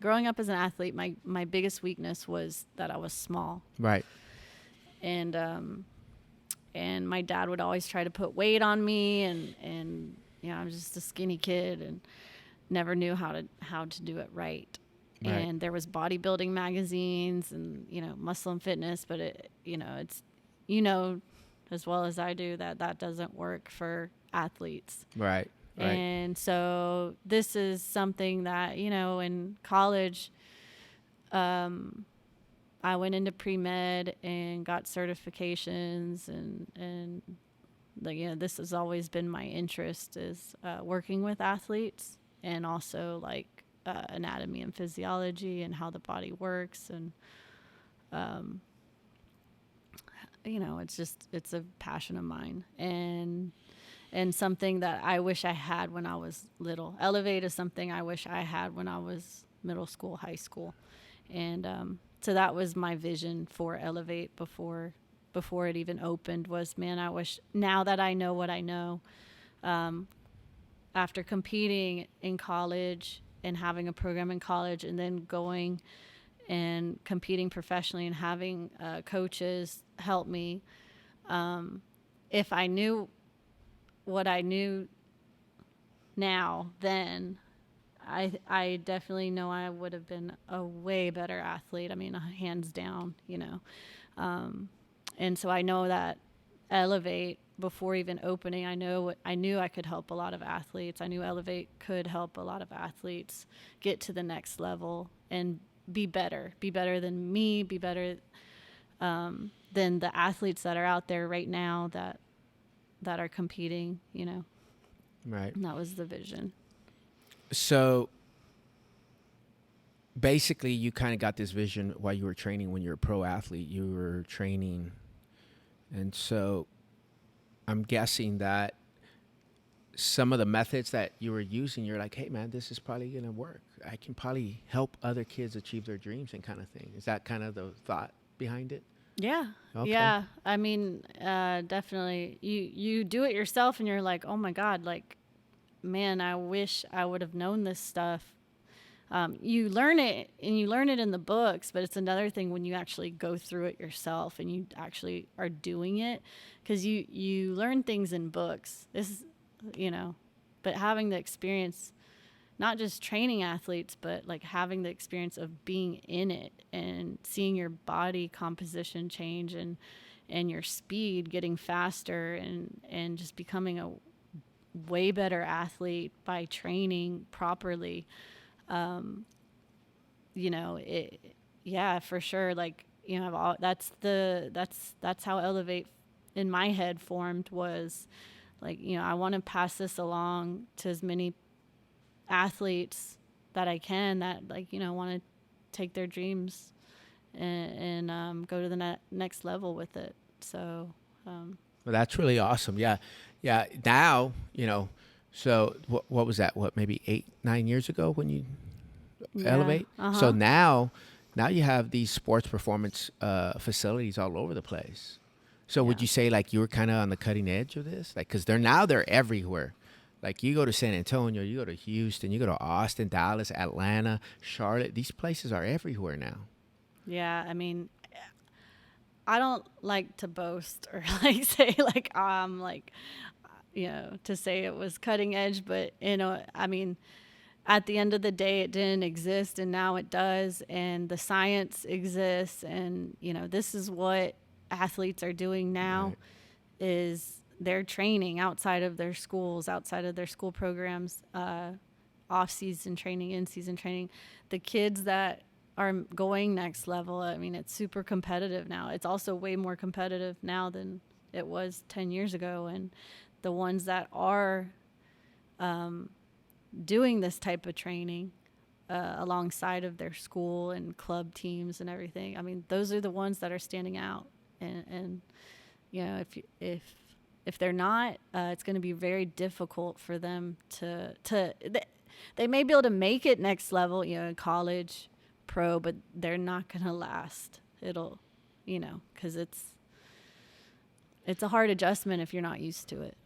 growing up as an athlete, my biggest weakness was that I was small. Right. And my dad would always try to put weight on me, and I was just a skinny kid and never knew how to do it right. Right. And there was bodybuilding magazines and muscle and fitness, but it's as well as I do that doesn't work for athletes. Right. Right. And so this is something that in college, I went into pre-med and got certifications, and this has always been my interest, is working with athletes, and also like anatomy and physiology and how the body works. And it's a passion of mine, and something that I wish I had when I was little. ELEV8 is something I wish I had when I was middle school, high school. And so that was my vision for ELEV8 before it even opened, was, man, I wish, now that I know what I know, after competing in college and having a program in college, and then going and competing professionally and having coaches help me, if I knew what I knew now then, I definitely know I would have been a way better athlete. I mean, hands down, and so I know that ELEV8, before even opening, I knew I could help a lot of athletes. I knew ELEV8 could help a lot of athletes get to the next level and be better than me, be better than the athletes that are out there right now that are competing, Right. And that was the vision. So basically, you kind of got this vision while you were training. When you're a pro athlete, you were training, and so I'm guessing that some of the methods that you were using, you're like, hey man, this is probably gonna work. I can probably help other kids achieve their dreams, and kind of thing. Is that kind of the thought behind it? Yeah. Okay. Yeah. I mean, definitely you do it yourself and you're like, oh my God, like, man, I wish I would have known this stuff. You learn it in the books, but it's another thing when you actually go through it yourself and you actually are doing it, because you learn things in books. This is, but having the experience, not just training athletes, but like having the experience of being in it and seeing your body composition change, and your speed getting faster, and just becoming a way better athlete by training properly. Yeah, for sure. Like, that's how ELEV8 in my head formed, was like, I want to pass this along to as many athletes that I can, that like, want to take their dreams and go to the next level with it. So, Well, that's really awesome. Yeah. Yeah. Now, so what was that? What, maybe 8-9 years ago when you yeah. ELEV8? So Uh-huh. now you have these sports performance facilities all over the place. So would Yeah. you say like you were kind of on the cutting edge of this? Like, because they're everywhere. Like you go to San Antonio, you go to Houston, you go to Austin, Dallas, Atlanta, Charlotte. These places are everywhere now. Yeah. I mean, I don't like to boast or like say like, to say it was cutting edge, but I mean, at the end of the day, it didn't exist, and now it does, and the science exists, and this is what athletes are doing now, Right. is they're training outside of their schools, outside of their school programs, off-season training, in-season training. The kids that are going next level, I mean, it's super competitive now. It's also way more competitive now than it was 10 years ago, and the ones that are doing this type of training alongside of their school and club teams and everything, I mean, those are the ones that are standing out. And if they're not, it's going to be very difficult for them they may be able to make it next level, college, pro, but they're not going to last. It'll, because it's a hard adjustment if you're not used to it.